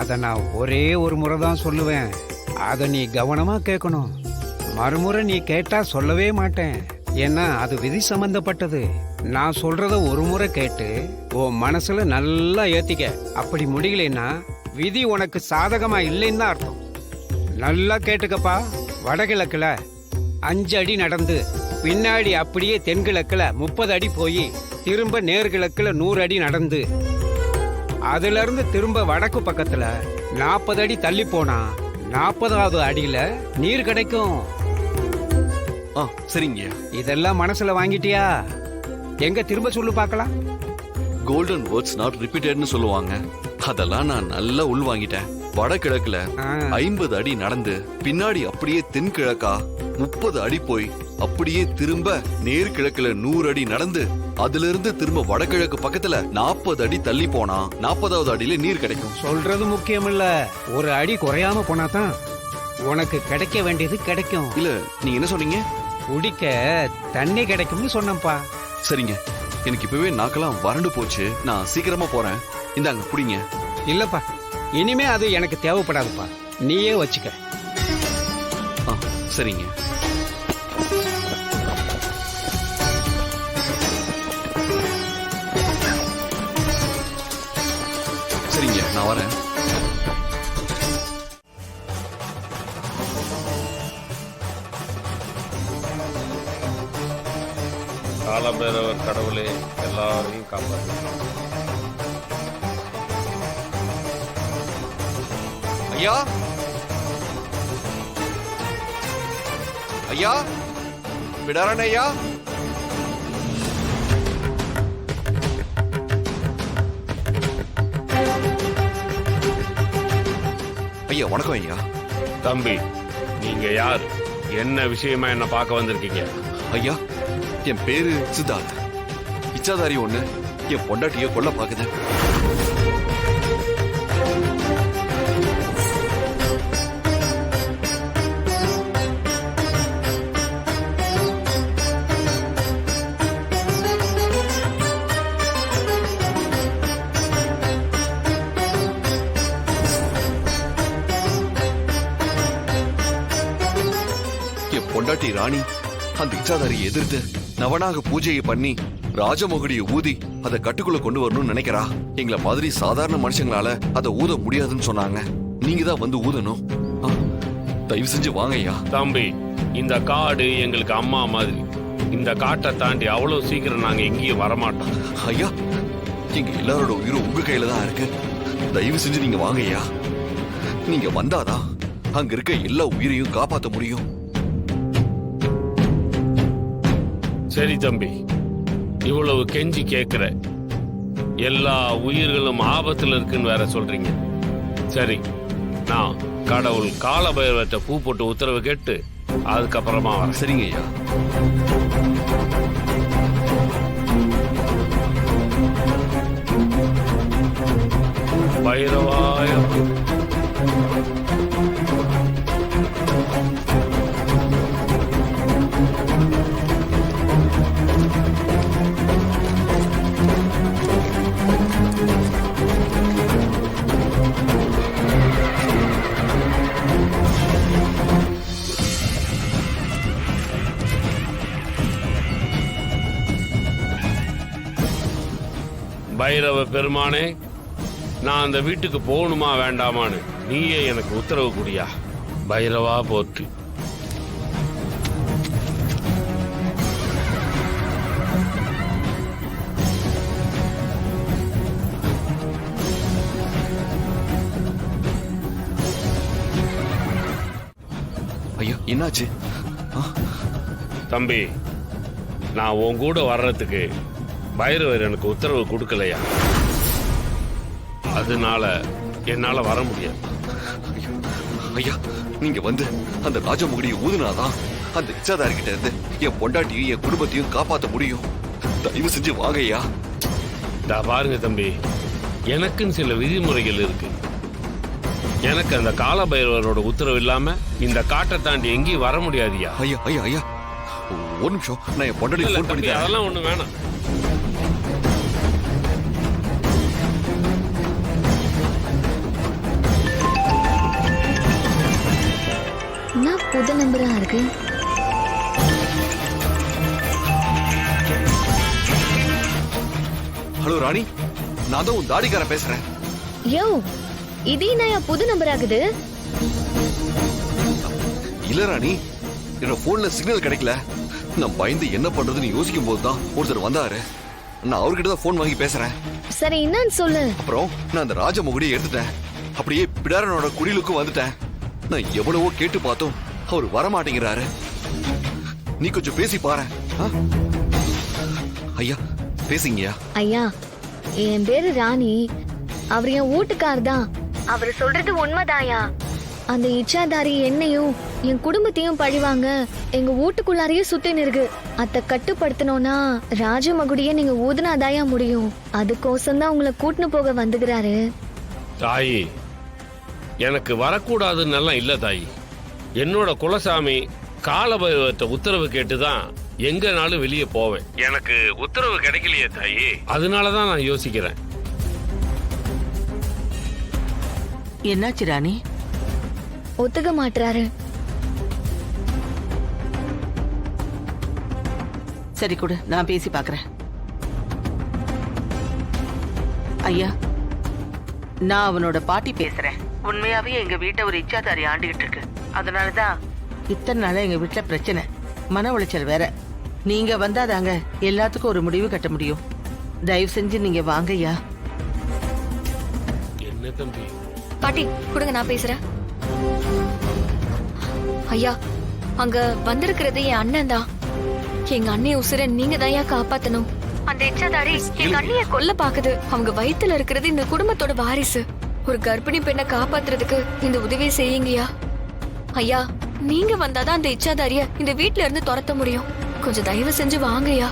அத நான் ஒரே ஒரு முறை தான் சொல்லுவேன். அத நீ கவனமா கேட்கணும். மறுமுறை நீ கேட்டா சொல்லவே மாட்டேன். ஏன்னா அது விதி சம்பந்தப்பட்டது. நான் சொல்றத ஒரு முறை கேட்டு உன் மனசுல நல்லா ஏத்திக்க. அப்படி முடியலன்னா விதி உனக்கு சாதகமா இல்லைன்னு தான் அர்த்தம். நல்லா கேட்டுக்கப்பா. வடகிழக்குல 5 அடி நடந்து பின்னாடி அப்படியே தென்கிழக்குல 30 அடி போய் திரும்ப நேர்கிழக்குல 100 அடி நடந்து அதுல இருந்து திரும்ப வடக்கு பக்கத்துல 40 அடி தள்ளி போனா 40வது அடியில நீர் கிடைக்கும். சரிங்க. இதெல்லாம் மனசுல வாங்கிட்டியா? எங்க திரும்ப சொல்லு பார்க்கலாம். கோல்டன் வேர்ட்ஸ் நாட் ரிப்பீட்டட்னு சொல்லுவாங்க. அதெல்லாம் நான் நல்லா உள் வாங்கிட்டேன். வடகிழக்குல 50 அடி நடந்து பின்னாடி அப்படியே தென்கிழக்கா 30 அடி போய் அப்படியே திரும்ப நேர்கிழக்குல 100 அடி நடந்து அதுல இருந்து திரும்ப வடகிழக்கு பக்கத்துல 40 அடி தள்ளி போனா 40வது அடியில நீர் கிடைக்கும். சொல்றது முக்கியம் இல்ல, ஒரு அடி குறையாம போனாதான் உனக்கு கிடைக்க வேண்டியது கிடைக்கும். இல்ல, நீங்க என்ன சொன்னீங்க? குடிக்க தண்ணி கிடைக்கும்னு சொன்னப்பா. சரிங்க, எனக்கு இப்பவே நாக்கெல்லாம் வறண்டு போச்சு. நான் சீக்கிரமா போறேன். இந்தாங்க குடிங்க. இல்லப்பா, இனிமே அது எனக்கு தேவைப்படாதுப்பா. நீயே வச்சுக்க. சரிங்க. சரிங்க, நான் வரேன். காலபைரவர் கடவுளே, எல்லாரையும் காப்பாற்று. ஐயா, ஐயா, விடாரன் ஐயா. ஐயா வணக்கம் ஐயா. தம்பி, நீங்க யார்? என்ன விஷயமா என்ன பார்க்க வந்திருக்கீங்க? ஐயா, என் பேரு சித்தார்த். இச்சாதாரி ஒண்ணு என் பொண்டாட்டிய கொல்ல பாக்குது. என் பொண்டாட்டி ராணி அந்த இச்சாதாரியை எதிர்த்து நவனாக பூஜையை பண்ணி ராஜமகுடியை ஊதி அதை கட்டுக்குள்ள கொண்டு வரணும்னு நினைக்கிறா. எங்களை மாதிரி சாதாரண மனுஷங்களால அதை ஊத முடியாதுன்னு சொன்னாங்க. நீங்க தான் வந்து ஊதணும். தயவு செஞ்சு வாங்க ஐயா. தம்பி, இந்த காடு எங்களுக்கு அம்மா மாதிரி. இந்த காட்டை தாண்டி அவ்வளவு சீக்கிரம் நாங்க எங்கேயும் வரமாட்டோம். ஐயா, எங்க எல்லாரோட உயிரும் உங்க கையில தான் இருக்கு. தயவு செஞ்சு நீங்க வாங்க ஐயா. நீங்க வந்தாதான் அங்க இருக்க எல்லா உயிரையும் காப்பாற்ற முடியும். சரி தம்பி, இவ்வளவு கெஞ்சி கேட்கிற, எல்லா உயிர்களும் ஆபத்துல இருக்குன்னு வேற சொல்றீங்க. சரி, நான் கடவுள் காலபைரவத்தை பூ போட்டு உத்தரவு கேட்டு அதுக்கப்புறமா வரேன். சரிங்க ஐயா. பைரவாய பைரவ பெருமானே, நான் அந்த வீட்டுக்கு போகணுமா வேண்டாமான்னு நீயே எனக்கு உத்தரவு கூடியா. பைரவா போற்றி. ஐயா, என்னாச்சு? தம்பி, நான் உன் கூட வர்றதுக்கு பைரவர் எனக்கு உத்தரவு கொடுக்கலையா. அதனால என்னால வர முடியாது. ஐயா, நீங்க வந்து அந்த ராஜமுகடியை ஊதுனாதான் அந்த இச்சாதாரி கிட்ட இருந்து என் பொண்டாட்டியும் என் குடும்பத்தையும் காப்பாற்ற முடியும். தயவு செஞ்சு வாங்க ஐயா. பாருங்க தம்பி, எனக்குன்னு சில விதிமுறைகள் இருக்கு. எனக்கு அந்த காலபைரவரோட உத்தரவு இல்லாம இந்த காட்டை தாண்டி எங்கேயும் வர முடியாதியா. ஐயா ஐயா ஐயா, ஒரு நிமிஷம், நான் என் பொண்டாட்டி ஃபோன் பண்ணி. அதெல்லாம் ஒண்ணு வேணாம். புது நம்பரா இருக்கு. ஹலோ ராணி, நான் தான் உன் தாடிக்காரன் பேசுறேன். யோ, இது என்ன புது நம்பர் ஆகுது? இல்ல ராணி, என்னோட போன்ல சிக்னல் கிடைக்கல. நான் பயந்து என்ன பண்றதுன்னு யோசிக்கும் போதுதான் ஒருத்தர் வந்தாரு. நான் அவர்கிட்ட தான் போன் வாங்கி பேசுறேன். சரி, என்னன்னு சொல்லு. அப்புறம் நான் அந்த ராஜமுகடியை எடுத்துட்டேன். அப்படியே பிடாரனோட குடிலுக்கும் வந்துட்டேன். நான் எவ்வளவோ கேட்டு பார்த்தோம், அவர் வரமாட்டேங்கிறாரு. நீ கொஞ்சம் பேசி பாரு. ஐயா பேசிங்கயா. ஐயா, என் பேரு ராணி. அவர் என் வீட்டுக்கார் தான். அவர் சொல்றது உண்மைதாயா. அந்த இச்சாதாரி என்னையும் என் குடும்பத்தையும் பழிவாங்க எங்க வீட்டுக்குள்ளாரையே சுத்தின்னு இருக்கு. அத கட்டுப்படுத்தணும்னா ராஜமகுடிய நீங்க ஊதுனாதாயா முடியும். அதுக்கோசம் தான் உங்களை கூட்டின்னு போக வந்துகிறாரு. தாயி, எனக்கு வரக்கூடாதுன்னு எல்லாம் இல்ல தாயி. என்னோட குலசாமி காலபைரவர்கிட்ட உத்தரவு கேட்டுதான் எங்கனாலும் வெளியே போவேன். எனக்கு உத்தரவு கிடைக்கலையே தாயி, அதனாலதான் நான் யோசிக்கிறேன். என்னாச்சு ராணி? ஒத்துக்க மாட்டாரு. சரி கொடு, நான் பேசி பாக்குறேன். ஐயா, நான் அவனோட பாட்டி பேசுறேன். உண்மையாவே எங்க வீட்டை ஒரு இச்சாதாரி ஆண்டுகிட்டு இருக்கு. அதனாலதான் இத்தனை நாளா எங்க வீட்டுல பிரச்சனை, மன உளைச்சல் வேற. நீங்க வந்தாதாங்க எல்லாத்துக்கும் ஒரு முடிவு கட்ட முடியும். தயவு செஞ்சு நீங்க வாங்க ஐயா. என்ன தம்பி? பாட்டி கொடுங்க, நான் பேசுறேன். ஐயா, அங்க வந்திருக்கிறது என் அண்ணன் தான். எங்க அண்ணிய உசுர நீங்க தான் காப்பாத்தணும். அந்த இச்சாதாரி எங்க அண்ணிய கொல்ல பாக்குது. அவங்க வயித்துல இருக்கிறது இந்த குடும்பத்தோட வாரிசு. ஒரு கர்ப்பிணி பெண்ணை காப்பாத்துறதுக்கு இந்த உதவியை செய்யுங்கயா. ஐயா, நீங்க வந்தாதான் அந்த இச்சாதாரிய இந்த வீட்ல இருந்து துரத்த முடியும். கொஞ்சம் தயவு செஞ்சு வாங்கய்யா.